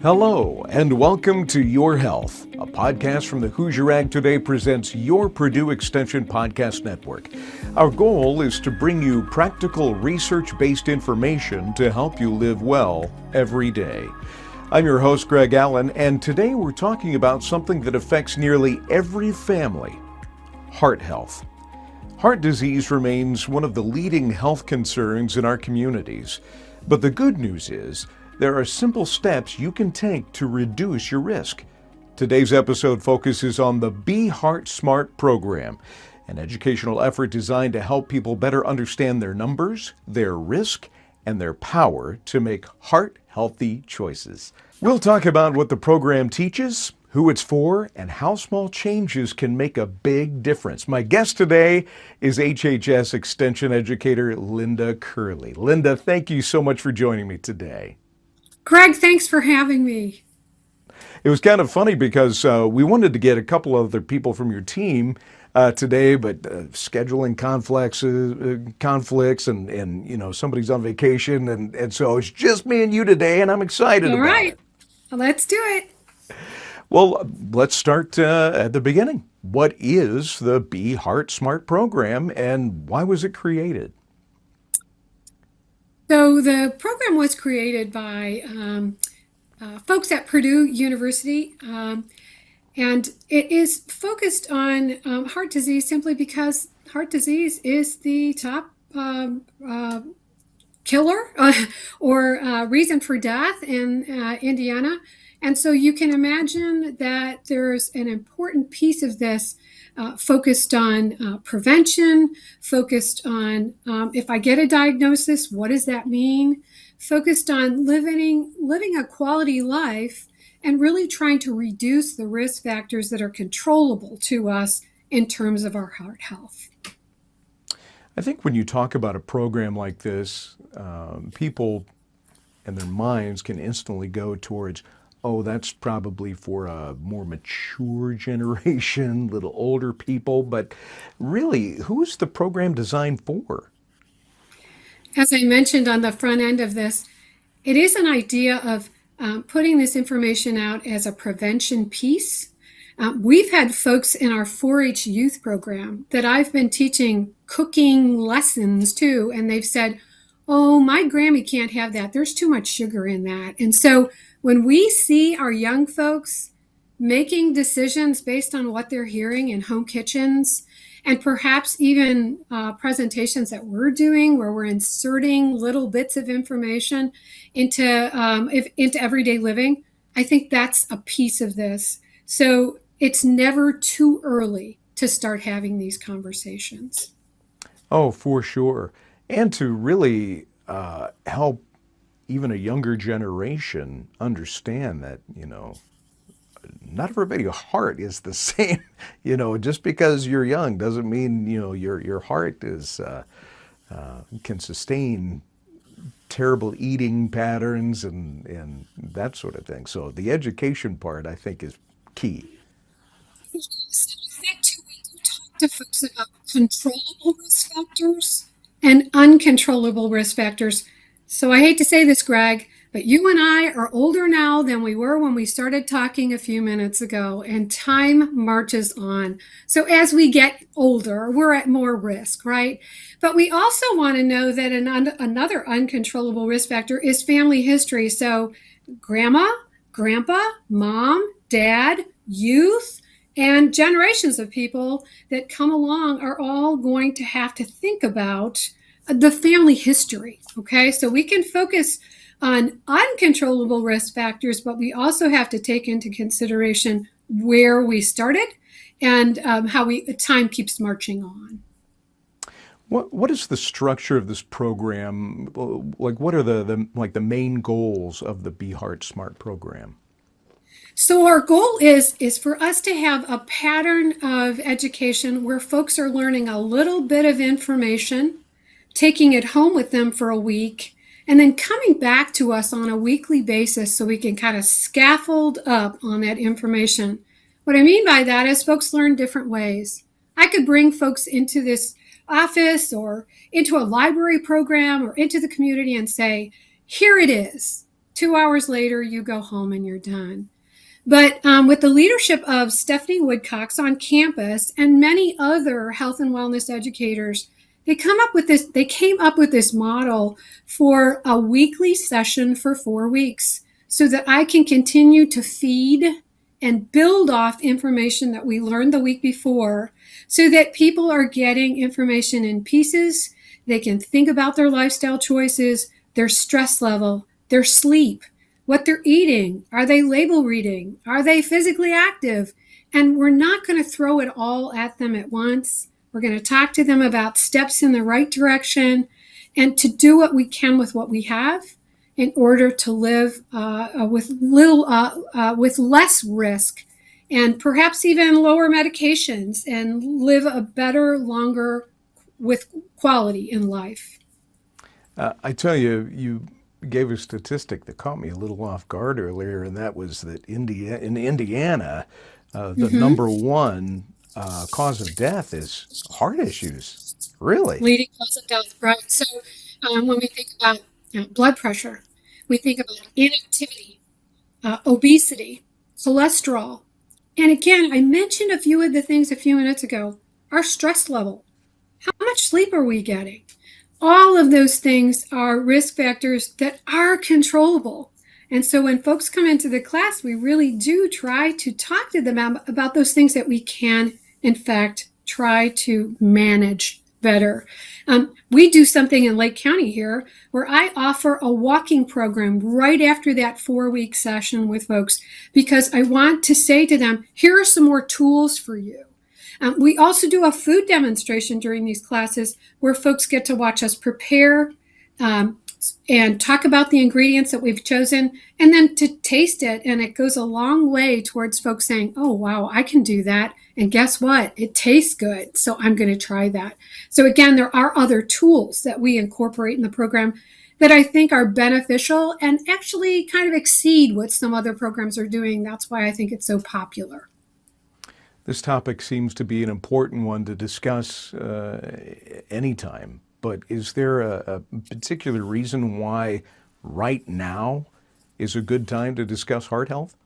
Hello, and welcome to Your Health, a podcast from the Hoosier Ag Today presents your Purdue Extension podcast network. Our goal is to bring you practical, research-based information to help you live well every day. I'm your host, Greg Allen, and today we're talking about something that affects nearly every family: heart health. Heart disease remains one of the leading health concerns in our communities. But the good news is, there are simple steps you can take to reduce your risk. Today's episode focuses on the Be Heart Smart program, an educational effort designed to help people better understand their numbers, their risk, and their power to make heart-healthy choices. We'll talk about what the program teaches, who it's for, and how small changes can make a big difference. My guest today is HHS Extension Educator Linda Curley. Linda, thank you so much for joining me today. Greg, thanks for having me. It was kind of funny because we wanted to get a couple other people from your team today, but scheduling conflicts and you know, somebody's on vacation, and so it's just me and you today, and I'm excited All about right, it. let's do it. Well, let's start at the beginning. What is the Be Heart Smart program, and why was it created? So the program was created by folks at Purdue University, and it is focused on heart disease simply because heart disease is the top killer or reason for death in Indiana. And so you can imagine that there's an important piece of this focused on prevention, focused on if I get a diagnosis, what does that mean? Focused on living a quality life and really trying to reduce the risk factors that are controllable to us in terms of our heart health. I think when you talk about a program like this, people and their minds can instantly go towards, oh, that's probably for a more mature generation, little older people. But really, who's the program designed for? As I mentioned on the front end of this, it is an idea of putting this information out as a prevention piece. We've had folks in our 4-H youth program that I've been teaching cooking lessons to, and they've said, oh, my Grammy can't have that. There's too much sugar in that. And so when we see our young folks making decisions based on what they're hearing in home kitchens, and perhaps even presentations that we're doing where we're inserting little bits of information into everyday living, I think that's a piece of this. So it's never too early to start having these conversations. Oh, for sure. And to really help even a younger generation understand that, you know, not everybody's heart is the same. You know, just because you're young doesn't mean, you know, your heart is can sustain terrible eating patterns and that sort of thing. So the education part, I think, is key. I think too, we do talk to folks about controllable risk factors and uncontrollable risk factors. So I hate to say this, Greg, but you and I are older now than we were when we started talking a few minutes ago, and time marches on. So as we get older, we're at more risk, right? But we also want to know that another uncontrollable risk factor is family history. So grandma, grandpa, mom, dad, youth, and generations of people that come along are all going to have to think about the family history, okay? So we can focus on uncontrollable risk factors, but we also have to take into consideration where we started and how time keeps marching on. What is the structure of this program? Like, what are the main goals of the Be Heart Smart program? So our goal is for us to have a pattern of education where folks are learning a little bit of information, taking it home with them for a week, and then coming back to us on a weekly basis so we can kind of scaffold up on that information. What I mean by that is folks learn different ways. I could bring folks into this office or into a library program or into the community and say, here it is. 2 hours later, you go home and you're done. But with the leadership of Stephanie Woodcox on campus and many other health and wellness educators, they come up with this. They came up with this model for a weekly session for 4 weeks, so that I can continue to feed and build off information that we learned the week before, so that people are getting information in pieces. They can think about their lifestyle choices, their stress level, their sleep, what they're eating. Are they label reading? Are they physically active? And we're not going to throw it all at them at once. We're going to talk to them about steps in the right direction and to do what we can with what we have in order to live with less risk and perhaps even lower medications and live a better, longer with quality in life. I tell you, you gave a statistic that caught me a little off guard earlier, and that was that in Indiana, the number one cause of death is heart issues. Really? Leading cause of death, right? So when we think about blood pressure, we think about inactivity, obesity, cholesterol. And again, I mentioned a few of the things a few minutes ago. Our stress level. How much sleep are we getting? All of those things are risk factors that are controllable. And so when folks come into the class, we really do try to talk to them about those things that we can, in fact, try to manage better. We do something in Lake County here where I offer a walking program right after that 4-week session with folks, because I want to say to them, here are some more tools for you. We also do a food demonstration during these classes where folks get to watch us prepare and talk about the ingredients that we've chosen, and then to taste it. And it goes a long way towards folks saying, oh, wow, I can do that. And guess what? It tastes good. So I'm going to try that. So again, there are other tools that we incorporate in the program that I think are beneficial and actually kind of exceed what some other programs are doing. That's why I think it's so popular. This topic seems to be an important one to discuss anytime, but is there a particular reason why right now is a good time to discuss heart health?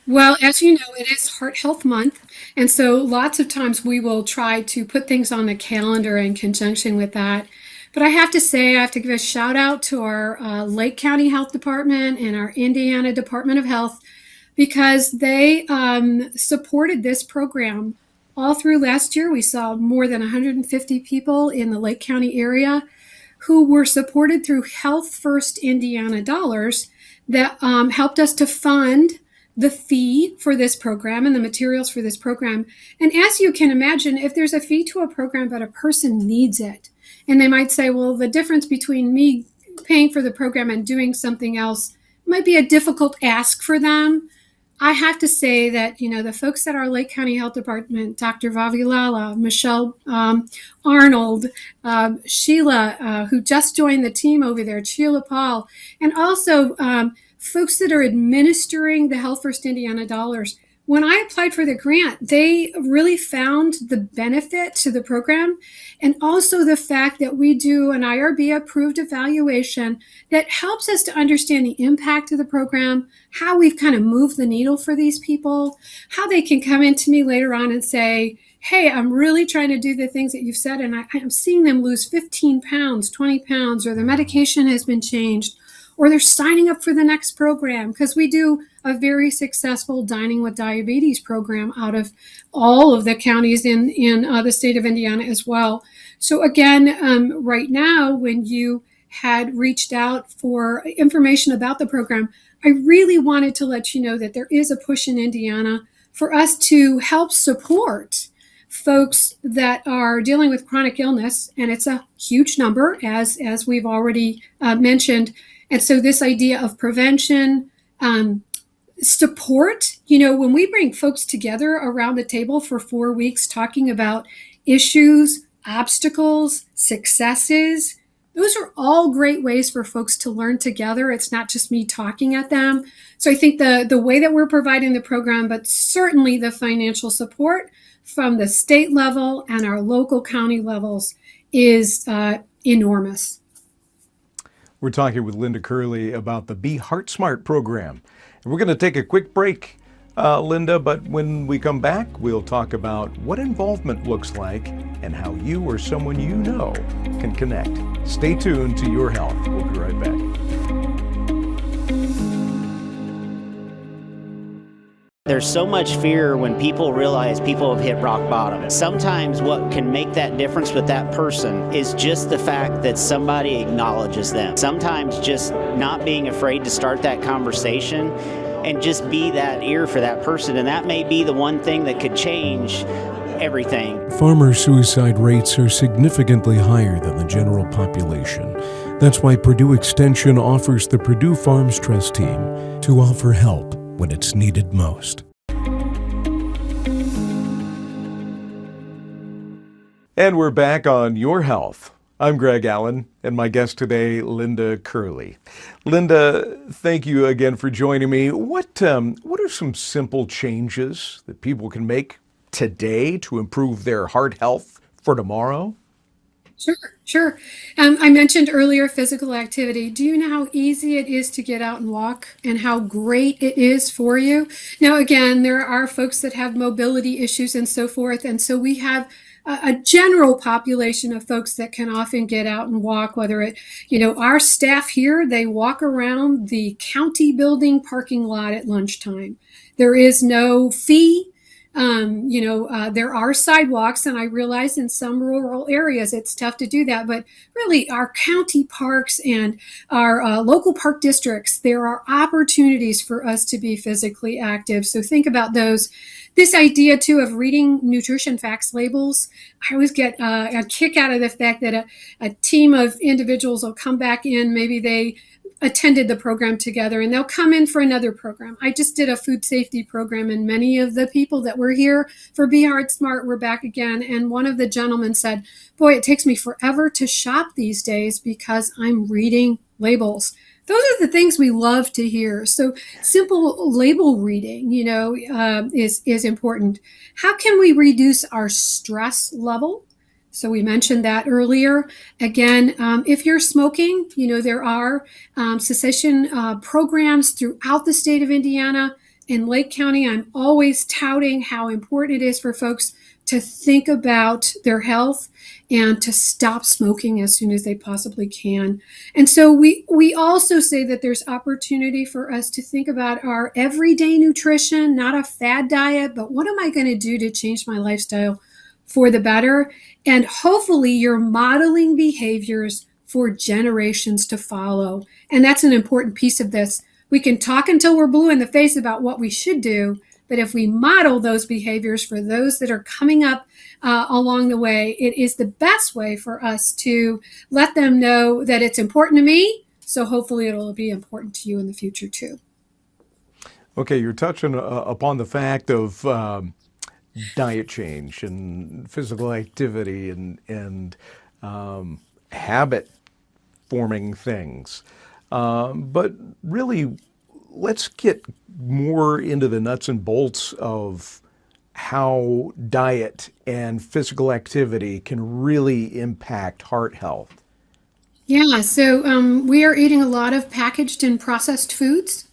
Well, as you know, it is Heart Health Month. And so lots of times we will try to put things on the calendar in conjunction with that. But I have to say, I have to give a shout out to our Lake County Health Department and our Indiana Department of Health, because they supported this program all through last year. We saw more than 150 people in the Lake County area who were supported through Health First Indiana dollars that helped us to fund the fee for this program and the materials for this program. And as you can imagine, if there's a fee to a program but a person needs it, and they might say, well, the difference between me paying for the program and doing something else might be a difficult ask for them. I have to say that, the folks at our Lake County Health Department, Dr. Vavilala, Michelle Arnold, Sheila, who just joined the team over there, Sheila Paul, and also folks that are administering the Health First Indiana dollars. When I applied for the grant, they really found the benefit to the program, and also the fact that we do an IRB approved evaluation that helps us to understand the impact of the program, how we've kind of moved the needle for these people, how they can come into me later on and say, hey, I'm really trying to do the things that you've said, and I'm seeing them lose 15 pounds, 20 pounds, or the medication has been changed, or they're signing up for the next program, because we do a very successful Dining with Diabetes program out of all of the counties in the state of Indiana as well. So again, right now, when you had reached out for information about the program, I really wanted to let you know that there is a push in Indiana for us to help support folks that are dealing with chronic illness, and it's a huge number, as we've already mentioned. And so this idea of prevention, support, when we bring folks together around the table for 4 weeks talking about issues, obstacles, successes, those are all great ways for folks to learn together. It's not just me talking at them. So I think the way that we're providing the program, but certainly the financial support from the state level and our local county levels, is enormous. We're talking with Linda Curley about the Be Heart Smart program. And we're going to take a quick break, Linda, but when we come back, we'll talk about what involvement looks like and how you or someone you know can connect. Stay tuned to Your Health. We'll be right back. There's so much fear when people realize people have hit rock bottom. Sometimes what can make that difference with that person is just the fact that somebody acknowledges them. Sometimes just not being afraid to start that conversation and just be that ear for that person. And that may be the one thing that could change everything. Farmer suicide rates are significantly higher than the general population. That's why Purdue Extension offers the Purdue Farms Trust Team to offer help when it's needed most. And we're back on Your Health. I'm Greg Allen, and my guest today, Linda Curley. Linda, thank you again for joining me. What are some simple changes that people can make today to improve their heart health for tomorrow? Sure. I mentioned earlier physical activity. Do you know how easy it is to get out and walk and how great it is for you? Now, again, there are folks that have mobility issues and so forth. And so we have a general population of folks that can often get out and walk, whether our staff here, they walk around the county building parking lot at lunchtime. There is no fee. There are sidewalks, and I realize in some rural areas it's tough to do that, but really our county parks and our local park districts, there are opportunities for us to be physically active. So think about those. This idea too of reading nutrition facts labels, I always get a kick out of the fact that a team of individuals will come back in, maybe they attended the program together and they'll come in for another program. I just did a food safety program and many of the people that were here for Be Heart Smart were back again. And one of the gentlemen said, boy, it takes me forever to shop these days because I'm reading labels. Those are the things we love to hear. So simple label reading, is important. How can we reduce our stress level? So we mentioned that earlier. Again, if you're smoking, there are cessation programs throughout the state of Indiana. In Lake County, I'm always touting how important it is for folks to think about their health and to stop smoking as soon as they possibly can. And so we also say that there's opportunity for us to think about our everyday nutrition, not a fad diet, but what am I going to do to change my lifestyle for the better? And hopefully you're modeling behaviors for generations to follow. And that's an important piece of this. We can talk until we're blue in the face about what we should do, but if we model those behaviors for those that are coming up along the way, it is the best way for us to let them know that it's important to me. So hopefully it'll be important to you in the future too. Okay, you're touching upon the fact of diet change and physical activity and habit forming things. But really, let's get more into the nuts and bolts of how diet and physical activity can really impact heart health. Yeah, so we are eating a lot of packaged and processed foods.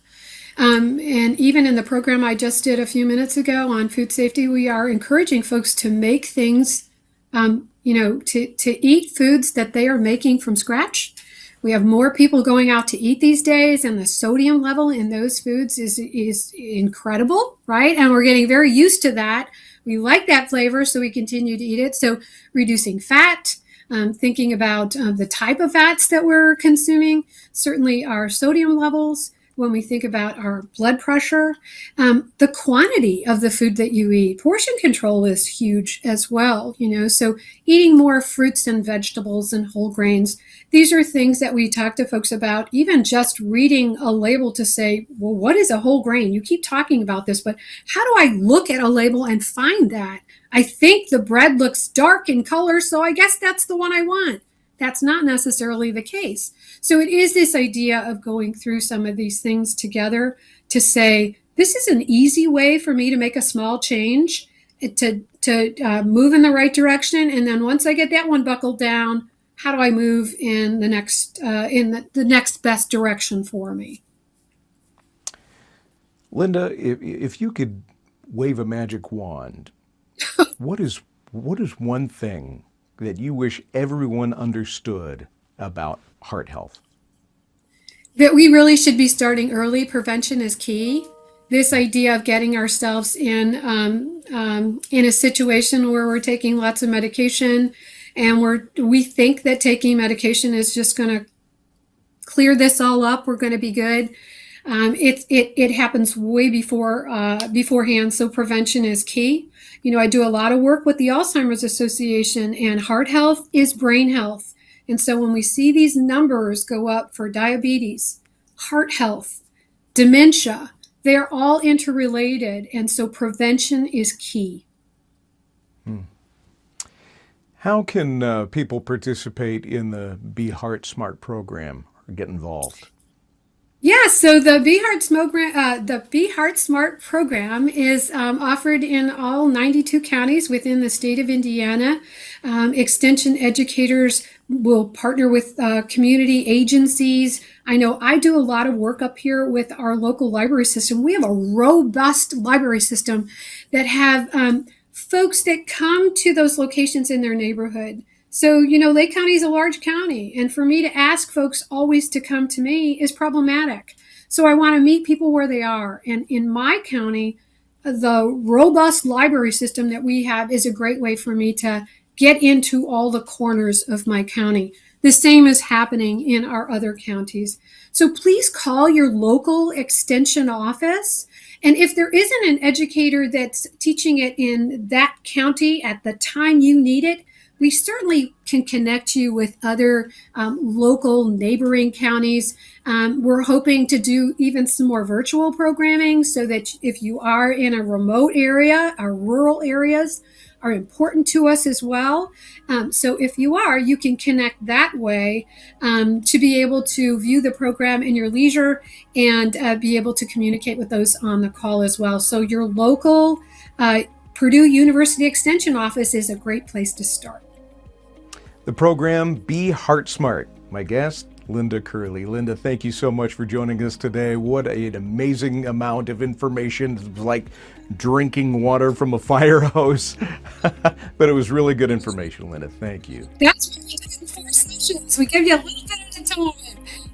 And even in the program I just did a few minutes ago on food safety, we are encouraging folks to make things, to eat foods that they are making from scratch. We have more people going out to eat these days, and the sodium level in those foods is incredible, right? And we're getting very used to that. We like that flavor, so we continue to eat it. So reducing fat, thinking about the type of fats that we're consuming, certainly our sodium levels, when we think about our blood pressure, the quantity of the food that you eat. Portion control is huge as well, so eating more fruits and vegetables and whole grains. These are things that we talk to folks about, even just reading a label to say, well, what is a whole grain? You keep talking about this, but how do I look at a label and find that? I think the bread looks dark in color, so I guess that's the one I want. That's not necessarily the case. So it is this idea of going through some of these things together to say, this is an easy way for me to make a small change, to move in the right direction. And then once I get that one buckled down, how do I move in the next best direction for me? Linda, if you could wave a magic wand, what is one thing that you wish everyone understood about heart health? That we really should be starting early. Prevention is key. This idea of getting ourselves in a situation where we're taking lots of medication, and we think that taking medication is just going to clear this all up. We're going to be good. It happens way beforehand. So prevention is key. I do a lot of work with the Alzheimer's Association, and heart health is brain health. And so when we see these numbers go up for diabetes, heart health, dementia, they're all interrelated. And so prevention is key. How can people participate in the Be Heart Smart program or get involved? Yeah, so the Be Heart Smart program is offered in all 92 counties within the state of Indiana. Extension educators will partner with community agencies. I know I do a lot of work up here with our local library system. We have a robust library system that have folks that come to those locations in their neighborhood. So, Lake County is a large county, and for me to ask folks always to come to me is problematic. So I want to meet people where they are. And in my county, the robust library system that we have is a great way for me to get into all the corners of my county. The same is happening in our other counties. So please call your local extension office. And if there isn't an educator that's teaching it in that county at the time you need it, we certainly can connect you with other local neighboring counties. We're hoping to do even some more virtual programming so that if you are in a remote area, our rural areas are important to us as well. So if you are, you can connect that way to be able to view the program in your leisure and be able to communicate with those on the call as well. So your local Purdue University Extension office is a great place to start. The program Be Heart Smart. My guest, Linda Curley. Linda, thank you so much for joining us today. What an amazing amount of information. It was like drinking water from a fire hose. But it was really good information, Linda. Thank you. That's what we do in 4 sessions. We give you a little bit at a time.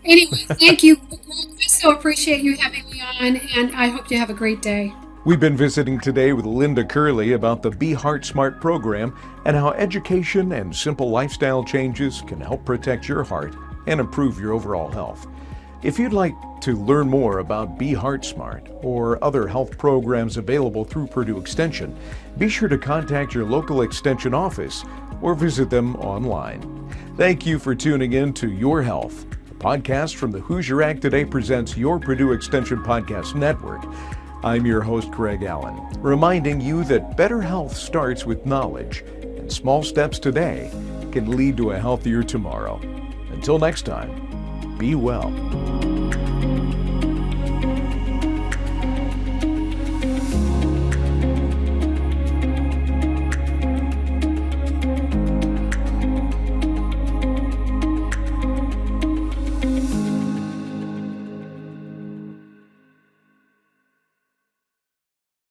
Anyway, thank you. I so appreciate you having me on, and I hope you have a great day. We've been visiting today with Linda Curley about the Be Heart Smart program and how education and simple lifestyle changes can help protect your heart and improve your overall health. If you'd like to learn more about Be Heart Smart or other health programs available through Purdue Extension, be sure to contact your local Extension office or visit them online. Thank you for tuning in to Your Health. The podcast from the Hoosier Ag Today presents your Purdue Extension Podcast Network. I'm your host, Greg Allen, reminding you that better health starts with knowledge, and small steps today can lead to a healthier tomorrow. Until next time, be well.